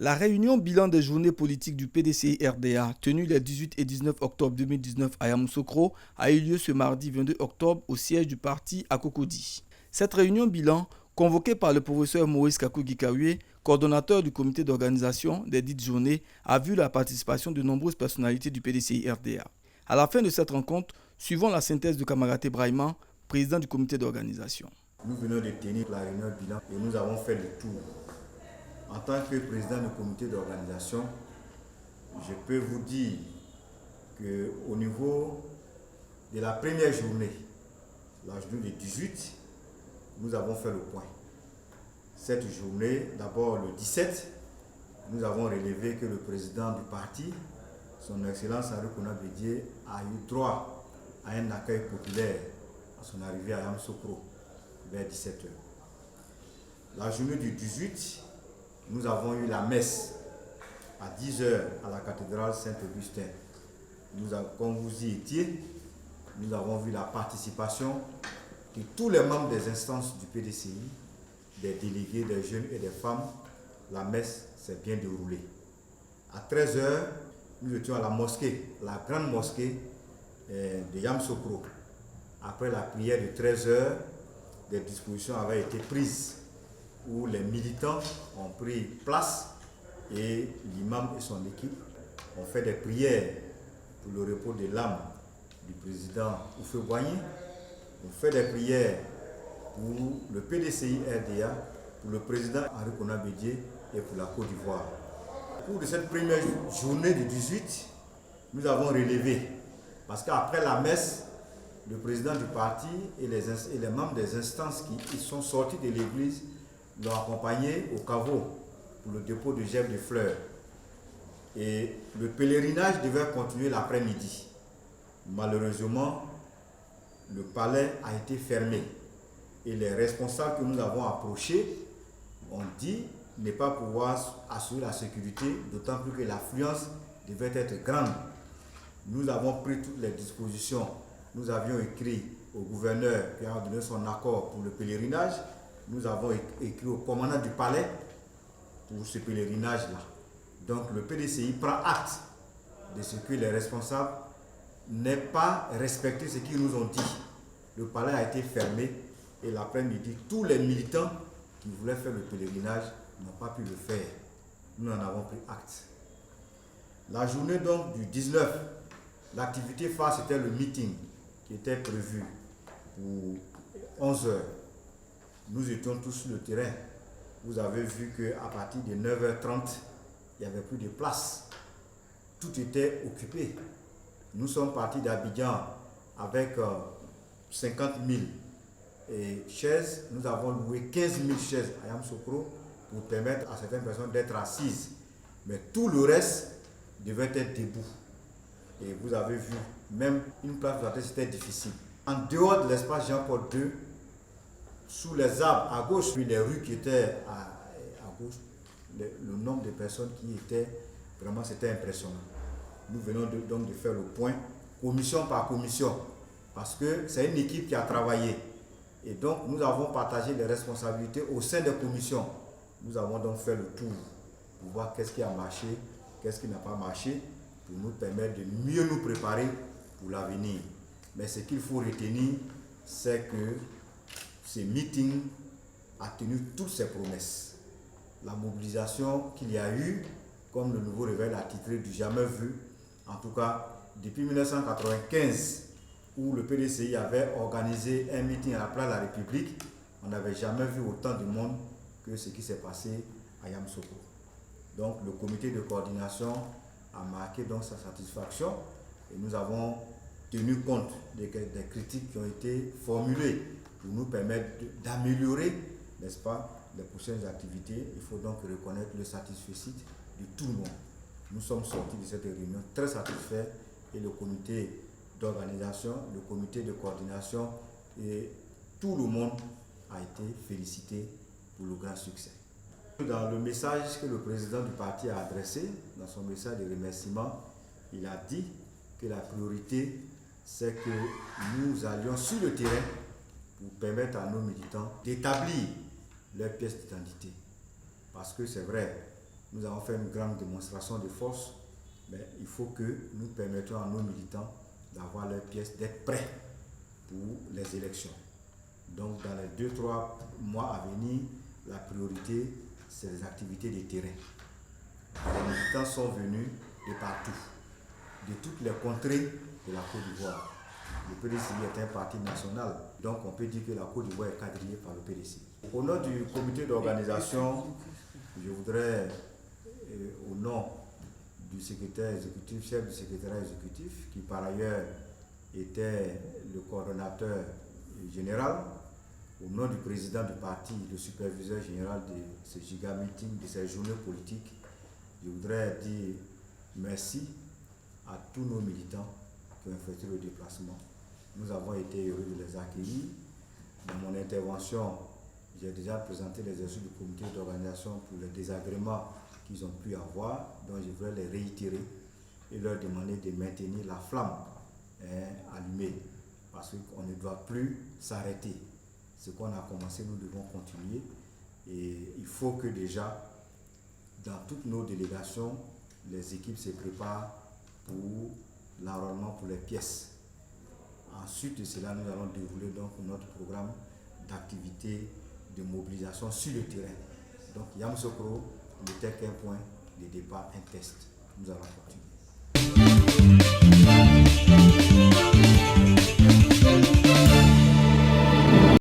La réunion bilan des journées politiques du PDCI-RDA, tenue les 18 et 19 octobre 2019 à Yamoussoukro, a eu lieu ce mardi 22 octobre au siège du parti à Cocody. Cette réunion bilan, convoquée par le professeur Maurice Kakou-Gikawe, coordonnateur du comité d'organisation des dites journées, a vu la participation de nombreuses personnalités du PDCI-RDA. À la fin de cette rencontre, suivons la synthèse de Kamaraté Brahima, président du comité d'organisation. Nous venons de tenir la réunion bilan et nous avons fait le tour. En tant que président du comité d'organisation, je peux vous dire qu'au niveau de la première journée, la journée du 18, nous avons fait le point. Cette journée, d'abord le 17, nous avons relevé que le président du parti, son Excellence Henri Konan Bédié, a eu droit à un accueil populaire à son arrivée à Yamoussoukro vers 17h. La journée du 18, nous avons eu la messe à 10h à la cathédrale Saint-Augustin. Comme vous y étiez, nous avons vu la participation de tous les membres des instances du PDCI, des délégués, des jeunes et des femmes. La messe s'est bien déroulée. À 13h, nous étions à la mosquée, la grande mosquée de Yamoussoukro. Après la prière de 13h, des dispositions avaient été prises où les militants ont pris place et l'imam et son équipe ont fait des prières pour le repos de l'âme du président Houphouët-Boigny, ont fait des prières pour le PDCI-RDA, pour le président Henri Konan Bédié et pour la Côte d'Ivoire. Au cours de cette première journée du 18, nous avons relevé, parce qu'après la messe, le président du parti et les membres des instances qui sont sortis de l'église l'ont accompagné au caveau pour le dépôt de gerbes de fleurs. Et le pèlerinage devait continuer l'après-midi. Malheureusement, le palais a été fermé et les responsables que nous avons approchés ont dit ne pas pouvoir assurer la sécurité, d'autant plus que l'affluence devait être grande. Nous avons pris toutes les dispositions. Nous avions écrit au gouverneur qui a donné son accord pour le pèlerinage. Nous avons écrit au commandant du palais pour ce pèlerinage-là. Donc le PDCI prend acte de ce que les responsables n'aient pas respecté ce qu'ils nous ont dit. Le palais a été fermé et l'après-midi, tous les militants qui voulaient faire le pèlerinage n'ont pas pu le faire. Nous en avons pris acte. La journée donc du 19, l'activité phare c'était le meeting qui était prévu pour 11h. Nous étions tous sur le terrain. Vous avez vu qu'à partir de 9h30, il n'y avait plus de place. Tout était occupé. Nous sommes partis d'Abidjan avec 50 000 chaises. Nous avons loué 15 000 chaises à Yamoussoukro pour permettre à certaines personnes d'être assises. Mais tout le reste devait être debout. Et vous avez vu, même une place de la tête, c'était difficile. En dehors de l'espace Jean-Paul II, sous les arbres à gauche, puis les rues qui étaient à gauche, le nombre de personnes qui étaient, vraiment c'était impressionnant. Nous venons donc de faire le point, commission par commission, parce que c'est une équipe qui a travaillé. Et donc nous avons partagé les responsabilités au sein des commissions. Nous avons donc fait le tour pour voir qu'est-ce qui a marché, qu'est-ce qui n'a pas marché, pour nous permettre de mieux nous préparer pour l'avenir. Mais ce qu'il faut retenir, c'est que ce meeting a tenu toutes ses promesses. La mobilisation qu'il y a eu, comme le nouveau réveil l'a titré du jamais vu, en tout cas depuis 1995, où le PDCI avait organisé un meeting à la place de la République, on n'avait jamais vu autant de monde que ce qui s'est passé à Yamoussoukro. Donc le comité de coordination a marqué donc sa satisfaction et nous avons tenu compte des critiques qui ont été formulées pour nous permettre d'améliorer, n'est-ce pas, les prochaines activités. Il faut donc reconnaître le satisfecit de tout le monde. Nous sommes sortis de cette réunion très satisfaits et le comité d'organisation, le comité de coordination et tout le monde a été félicité pour le grand succès. Dans le message que le président du parti a adressé, dans son message de remerciement, il a dit que la priorité, c'est que nous allions sur le terrain pour permettre à nos militants d'établir leurs pièces d'identité. Parce que c'est vrai, nous avons fait une grande démonstration de force, mais il faut que nous permettions à nos militants d'avoir leurs pièces, d'être prêts pour les élections. Donc dans les 2-3 mois à venir, la priorité, c'est les activités de terrain. Les militants sont venus de partout, de toutes les contrées de la Côte d'Ivoire. Le PDCI est un parti national, donc on peut dire que la Côte d'Ivoire est quadrillée par le PDCI. Au nom du comité d'organisation, je voudrais, au nom du secrétaire exécutif, chef du secrétariat exécutif, qui par ailleurs était le coordonnateur général, au nom du président du parti, le superviseur général de ce giga meeting, de ces journées politiques, je voudrais dire merci à tous nos militants qui ont effectué le déplacement. Nous avons été heureux de les accueillir. Dans mon intervention, j'ai déjà présenté les exercices du comité d'organisation pour les désagréments qu'ils ont pu avoir, donc je voudrais les réitérer et leur demander de maintenir la flamme allumée, parce qu'on ne doit plus s'arrêter. Ce qu'on a commencé, nous devons continuer, et il faut que déjà, dans toutes nos délégations, les équipes se préparent pour l'enrôlement pour les pièces. Ensuite de cela, nous allons dérouler donc notre programme d'activité de mobilisation sur le terrain. Donc Yamoussoukro n'était qu'un point de départ, un test. Nous allons continuer.